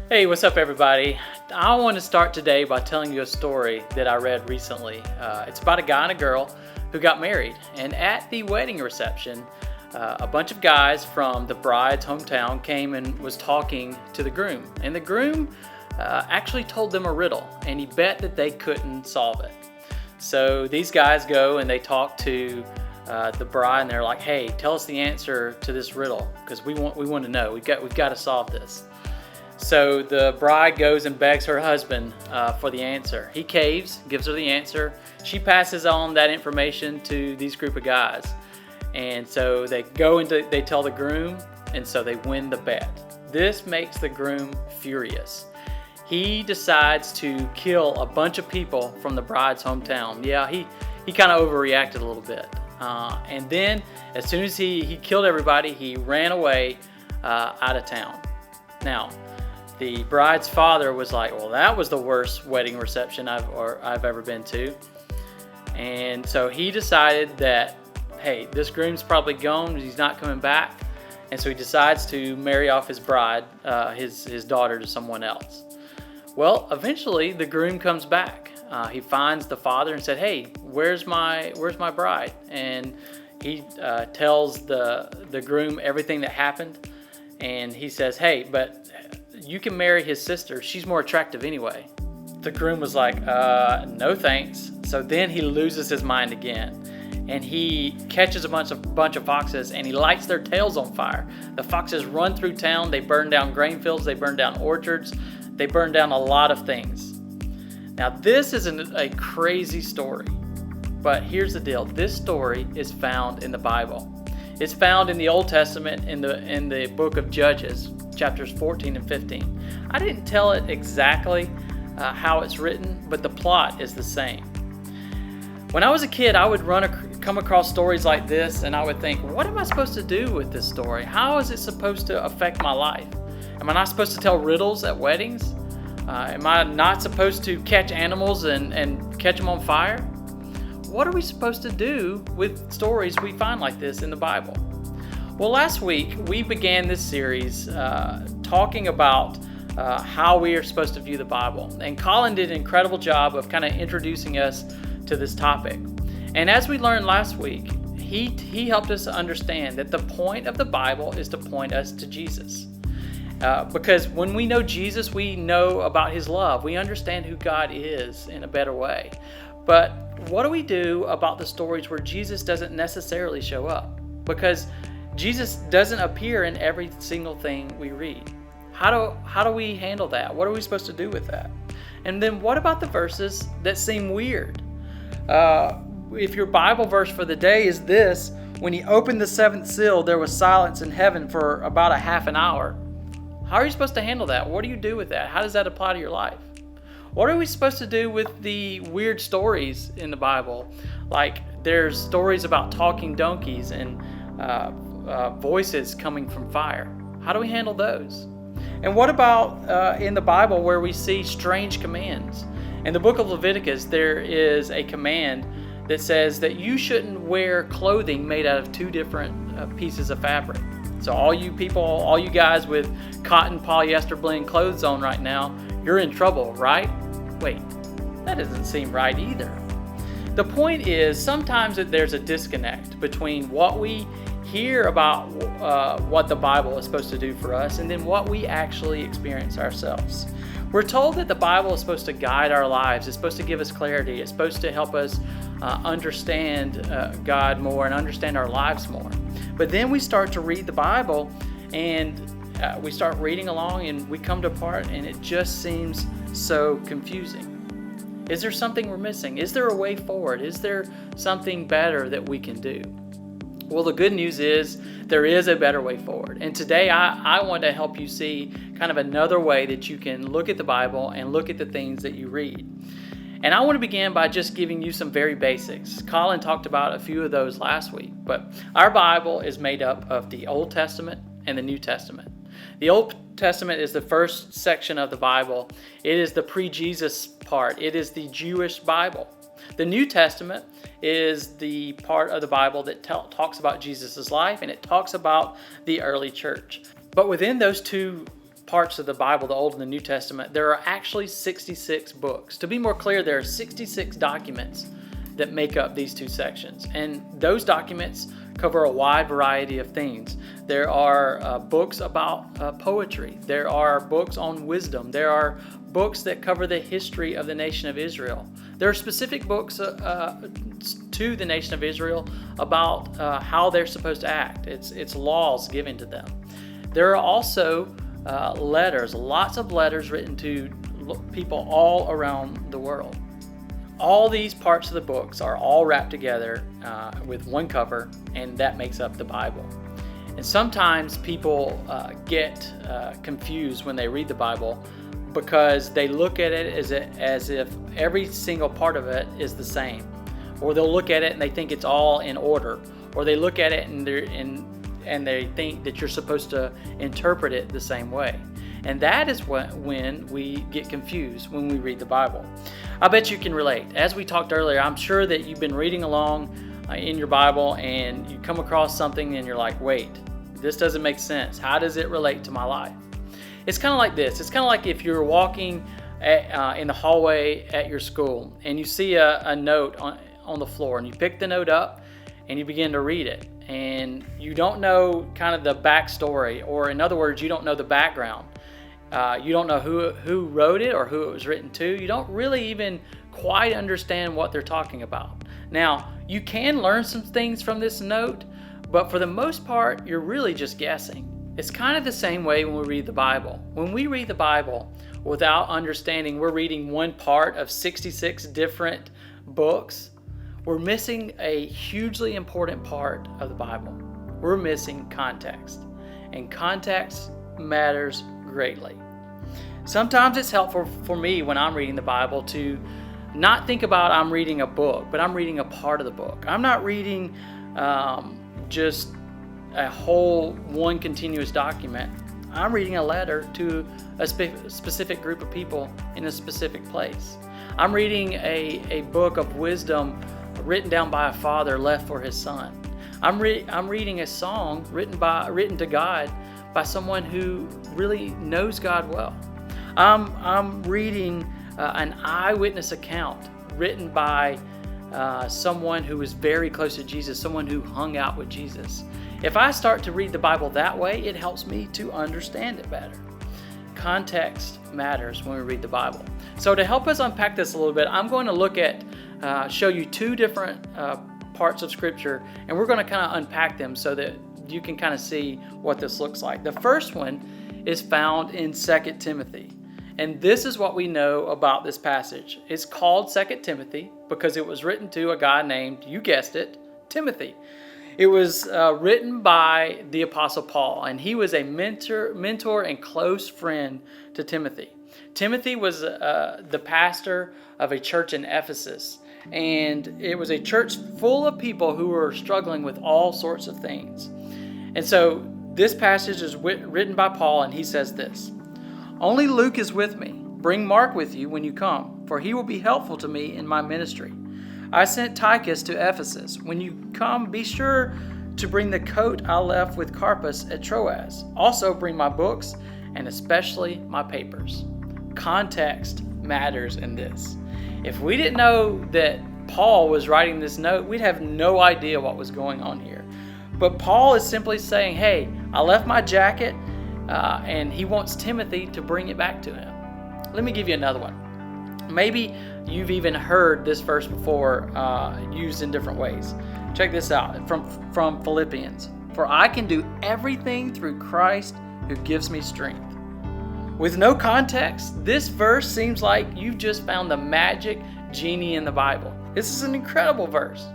Hey, what's up, everybody? I want to start today by telling you a story that I read recently. It's about a guy and a girl who got married, and at the wedding reception, a bunch of guys from the bride's hometown came and was talking to the groom. And the groom actually told them a riddle, and he bet that they couldn't solve it. So these guys go and they talk to the bride, and they're like, "Hey, tell us the answer to this riddle, because we want to know. We've got to solve this." So the bride goes and begs her husband for the answer. He caves, gives her the answer. She passes on that information to these group of guys. And so they tell the groom, and so they win the bet. This makes the groom furious. He decides to kill a bunch of people from the bride's hometown. Yeah, he kind of overreacted a little bit. And then as soon as he killed everybody, he ran away out of town. Now, the bride's father was like, "Well, that was the worst wedding reception I've ever been to." And so he decided that, hey, this groom's probably gone. He's not coming back. And so he decides to marry off his bride, his daughter, to someone else. Well, eventually the groom comes back. He finds the father and said, "Hey, where's my bride?" And he tells the groom everything that happened. And he says, "Hey, but you can marry his sister. She's more attractive anyway." The groom was like, "No thanks." So then he loses his mind again, and he catches a bunch of foxes, and he lights their tails on fire. The foxes run through town. They burn down grain fields. They burn down orchards. They burn down a lot of things. Now, this isn't a crazy story, but here's the deal. This story is found in the Bible. It's found in the Old Testament in the book of Judges, chapters 14 and 15. I didn't tell it exactly how it's written, but the plot is the same. When I was a kid, I would come across stories like this, and I would think, what am I supposed to do with this story? How is it supposed to affect my life? Am I not supposed to tell riddles at weddings? Am I not supposed to catch animals and catch them on fire? What are we supposed to do with stories we find like this in the Bible? Well, last week we began this series talking about how we are supposed to view the Bible. And Colin did an incredible job of kind of introducing us to this topic. And as we learned last week, he helped us understand that the point of the Bible is to point us to Jesus. Because when we know Jesus, we know about his love. We understand who God is in a better way. But what do we do about the stories where Jesus doesn't necessarily show up? Because Jesus doesn't appear in every single thing we read. How do we handle that? What are we supposed to do with that? And then what about the verses that seem weird? If your Bible verse for the day is this: "When he opened the seventh seal, there was silence in heaven for about a half an hour." How are you supposed to handle that? What do you do with that? How does that apply to your life? What are we supposed to do with the weird stories in the Bible? Like there's stories about talking donkeys and voices coming from fire. How do we handle those? And what about in the Bible where we see strange commands? In the book of Leviticus, there is a command that says that you shouldn't wear clothing made out of two different pieces of fabric. So all you guys with cotton polyester blend clothes on right now, you're in trouble, right? Wait, that doesn't seem right either. The point is, sometimes there's a disconnect between what we hear about what the Bible is supposed to do for us and then what we actually experience ourselves. We're told that the Bible is supposed to guide our lives. It's supposed to give us clarity. It's supposed to help us understand God more and understand our lives more. But then we start to read the Bible, and we start reading along, and we come to a part, and it just seems so confusing. Is there something we're missing? Is there a way forward? Is there something better that we can do? Well, the good news is there is a better way forward. And today I want to help you see kind of another way that you can look at the Bible and look at the things that you read. And I want to begin by just giving you some very basics. Colin talked about a few of those last week, but our Bible is made up of the Old Testament and the New Testament. The Old Testament is the first section of the Bible. It is the pre-Jesus part. It is the Jewish Bible. The New Testament is the part of the Bible that talks about Jesus' life, and it talks about the early church. But within those two parts of the Bible, the Old and the New Testament, there are actually 66 books. To be more clear, there are 66 documents that make up these two sections. And those documents cover a wide variety of things. There are books about poetry. There are books on wisdom. There are books that cover the history of the nation of Israel. There are specific books to the nation of Israel about how they're supposed to act. It's laws given to them. There are also letters, lots of letters written to people all around the world. All these parts of the books are all wrapped together with one cover, and that makes up the Bible. And sometimes people get confused when they read the Bible because they look at it as if every single part of it is the same. Or they'll look at it and they think it's all in order. Or they look at it and they think that you're supposed to interpret it the same way. And that is when we get confused when we read the Bible. I bet you can relate. As we talked earlier, I'm sure that you've been reading along in your Bible and you come across something and you're like, wait, this doesn't make sense. How does it relate to my life? It's kind of like this. It's kind of like if you're walking in the hallway at your school and you see a note on the floor and you pick the note up and you begin to read it and you don't know kind of the backstory, or in other words, you don't know the background. You don't know who wrote it or who it was written to. You don't really even quite understand what they're talking about. Now, you can learn some things from this note, but for the most part, you're really just guessing. It's kind of the same way when we read the Bible. When we read the Bible without understanding we're reading one part of 66 different books, we're missing a hugely important part of the Bible. We're missing context, and context matters greatly. Sometimes it's helpful for me when I'm reading the Bible to not think about I'm reading a book, but I'm reading a part of the book. I'm not reading just a whole one continuous document. I'm reading a letter to a specific group of people in a specific place. I'm reading a book of wisdom written down by a father left for his son. I'm reading a song written to God by someone who really knows God well. I'm reading an eyewitness account written by someone who was very close to Jesus, someone who hung out with Jesus. If I start to read the Bible that way, it helps me to understand it better. Context matters when we read the Bible. So to help us unpack this a little bit, I'm going to look at, show you two different parts of Scripture, and we're going to kind of unpack them so that you can kind of see what this looks like. The first one is found in 2 Timothy. And this is what we know about this passage. It's called 2 Timothy because it was written to a guy named, you guessed it, Timothy. It was written by the Apostle Paul, and he was a mentor and close friend to Timothy. Timothy was the pastor of a church in Ephesus, and it was a church full of people who were struggling with all sorts of things. And so this passage is written by Paul, and he says this: "Only Luke is with me. Bring Mark with you when you come, for he will be helpful to me in my ministry. I sent Tychus to Ephesus. When you come, be sure to bring the coat I left with Carpus at Troas. Also bring my books, and especially my papers." Context matters in this. If we didn't know that Paul was writing this note, we'd have no idea what was going on here. But Paul is simply saying, hey, I left my jacket, and he wants Timothy to bring it back to him. Let me give you another one. Maybe you've even heard this verse before used in different ways. Check this out from Philippians. "For I can do everything through Christ who gives me strength." With no context, this verse seems like you've just found the magic genie in the Bible. This is an incredible verse.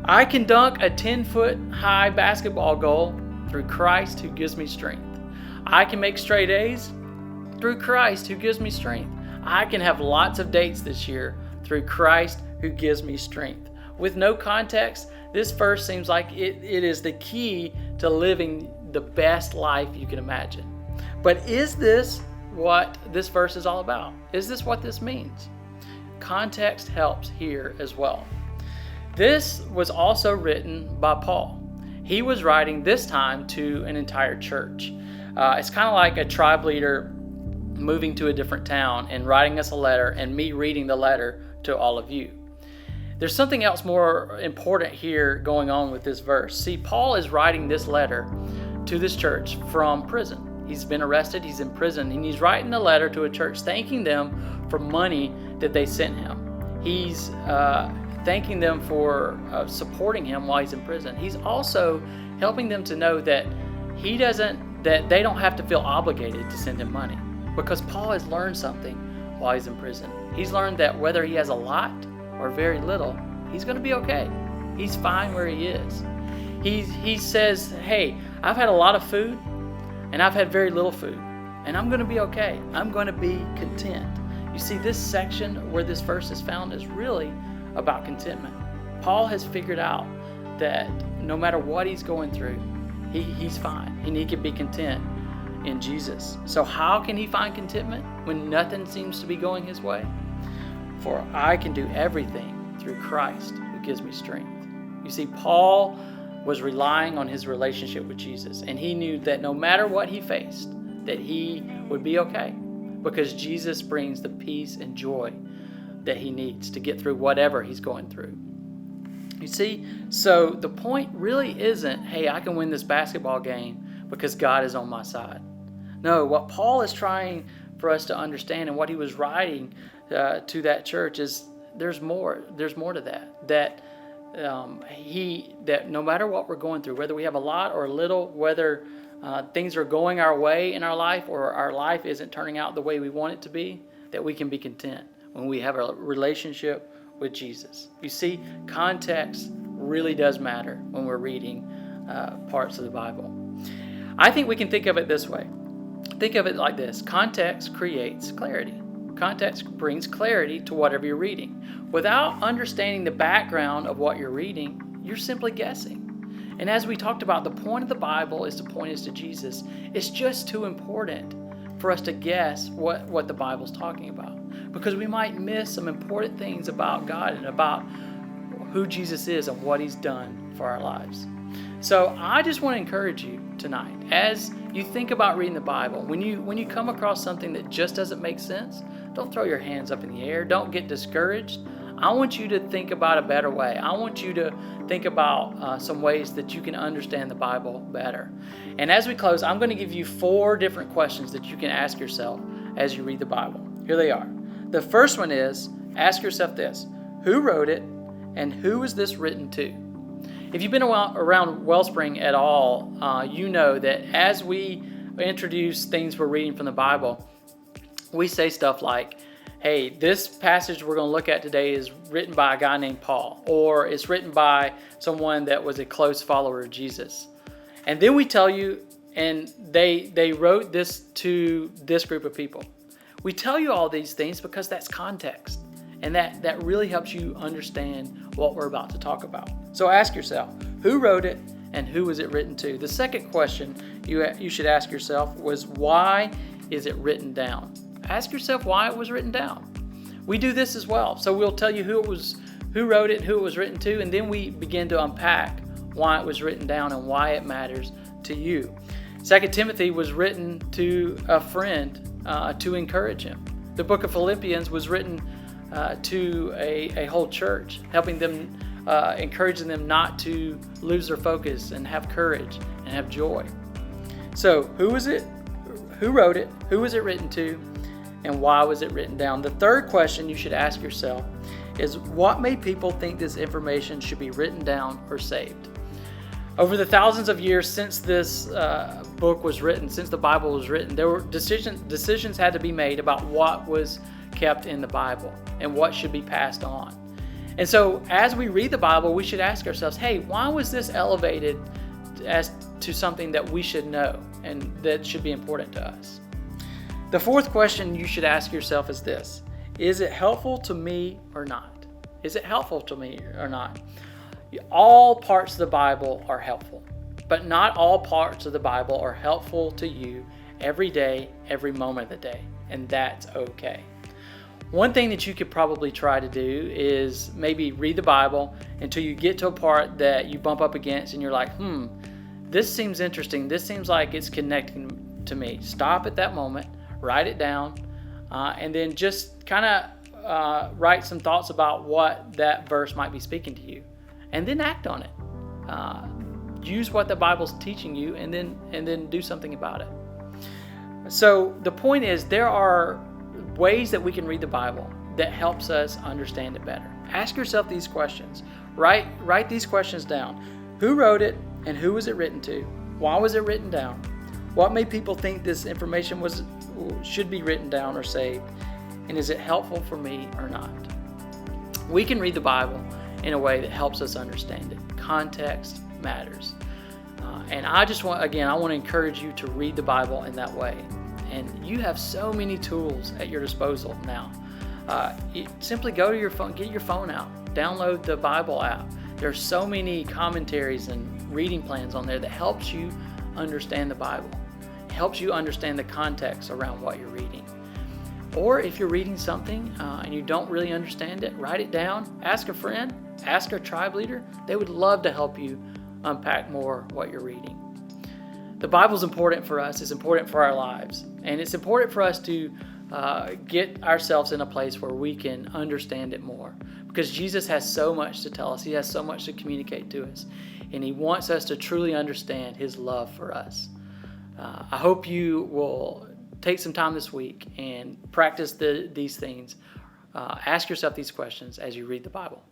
I can dunk a 10-foot high basketball goal through Christ who gives me strength. I can make straight A's through Christ who gives me strength. I can have lots of dates this year through Christ who gives me strength. With no context, this verse seems like it is the key to living the best life you can imagine. But is this what this verse is all about? Is this what this means? Context helps here as well. This was also written by Paul. He was writing this time to an entire church. It's kind of like a tribe leader moving to a different town and writing us a letter and me reading the letter to all of you. There's something else more important here going on with this verse. See, Paul is writing this letter to this church from prison. He's been arrested, he's in prison, and he's writing a letter to a church thanking them for money that they sent him. He's thanking them for supporting him while he's in prison. He's also helping them to know that that they don't have to feel obligated to send him money, because Paul has learned something while he's in prison. He's learned that whether he has a lot or very little, he's going to be okay. He's fine where he is. He says, hey, I've had a lot of food and I've had very little food, and I'm going to be okay. I'm going to be content. You see, this section where this verse is found is really about contentment. Paul has figured out that no matter what he's going through, he's fine, and he can be content in Jesus. So how can he find contentment when nothing seems to be going his way? For I can do everything through Christ who gives me strength. You see, Paul was relying on his relationship with Jesus, and he knew that no matter what he faced, that he would be okay, because Jesus brings the peace and joy that he needs to get through whatever he's going through. You see, so the point really isn't, hey, I can win this basketball game because God is on my side. No, what Paul is trying for us to understand, and what he was writing to that church, is there's more to that. That no matter what we're going through, whether we have a lot or a little, whether things are going our way in our life or our life isn't turning out the way we want it to be, that we can be content when we have a relationship with Jesus. You see, context really does matter when we're reading parts of the Bible. I think we can think of it this way. Think of it like this. Context creates clarity. Context brings clarity to whatever you're reading. Without understanding the background of what you're reading, you're simply guessing. And as we talked about, the point of the Bible is to point us to Jesus. It's just too important for us to guess what the Bible's talking about, because we might miss some important things about God and about who Jesus is and what he's done for our lives. So I just want to encourage you tonight, as you think about reading the Bible, when you come across something that just doesn't make sense, don't throw your hands up in the air. Don't get discouraged. I want you to think about a better way. I want you to think about some ways that you can understand the Bible better. And as we close, I'm going to give you 4 different questions that you can ask yourself as you read the Bible. Here they are. The first one is, ask yourself this: who wrote it, and who is this written to? If you've been around Wellspring at all, you know that as we introduce things we're reading from the Bible, we say stuff like, hey, this passage we're going to look at today is written by a guy named Paul, or it's written by someone that was a close follower of Jesus. And then we tell you, and they wrote this to this group of people. We tell you all these things because that's context, and that really helps you understand what we're about to talk about. So ask yourself, who wrote it and who was it written to? The second question you should ask yourself was, why is it written down? Ask yourself why it was written down. We do this as well. So we'll tell you who wrote it, who it was written to, and then we begin to unpack why it was written down and why it matters to you. 2 Timothy was written to a friend to encourage him. The book of Philippians was written to a whole church, helping them, encouraging them not to lose their focus and have courage and have joy. So who was it? Who wrote it? Who was it written to? And why was it written down? The third question you should ask yourself is, what made people think this information should be written down or saved? Over the thousands of years since this book was written, since the Bible was written, there were decisions had to be made about what was kept in the Bible and what should be passed on. And so as we read the Bible, we should ask ourselves, hey, why was this elevated as to something that we should know and that should be important to us? The fourth question you should ask yourself is this: is it helpful to me or not? Is it helpful to me or not? All parts of the Bible are helpful, but not all parts of the Bible are helpful to you every day, every moment of the day, and that's okay. One thing that you could probably try to do is maybe read the Bible until you get to a part that you bump up against and you're like, this seems interesting. This seems like it's connecting to me. Stop at that moment, write it down, and then just kind of write some thoughts about what that verse might be speaking to you, and then act on it. Use what the Bible's teaching you, and then do something about it. So the point is, there are ways that we can read the Bible that helps us understand it better. Ask yourself these questions. Write these questions down. Who wrote it, and who was it written to? Why was it written down? What made people think this information should be written down or saved? And is it helpful for me or not? We can read the Bible in a way that helps us understand it. Context matters. And I want to encourage you to read the Bible in that way. And you have so many tools at your disposal now. Simply go to your phone, get your phone out, download the Bible app. There's so many commentaries and reading plans on there that helps you understand the Bible. It helps you understand the context around what you're reading. Or if you're reading something and you don't really understand it, write it down, ask a friend, ask a tribe leader. They would love to help you unpack more what you're reading. The Bible's important for us. It's important for our lives. And it's important for us to get ourselves in a place where we can understand it more. Because Jesus has so much to tell us. He has so much to communicate to us. And He wants us to truly understand His love for us. I hope you will take some time this week and practice these things. Ask yourself these questions as you read the Bible.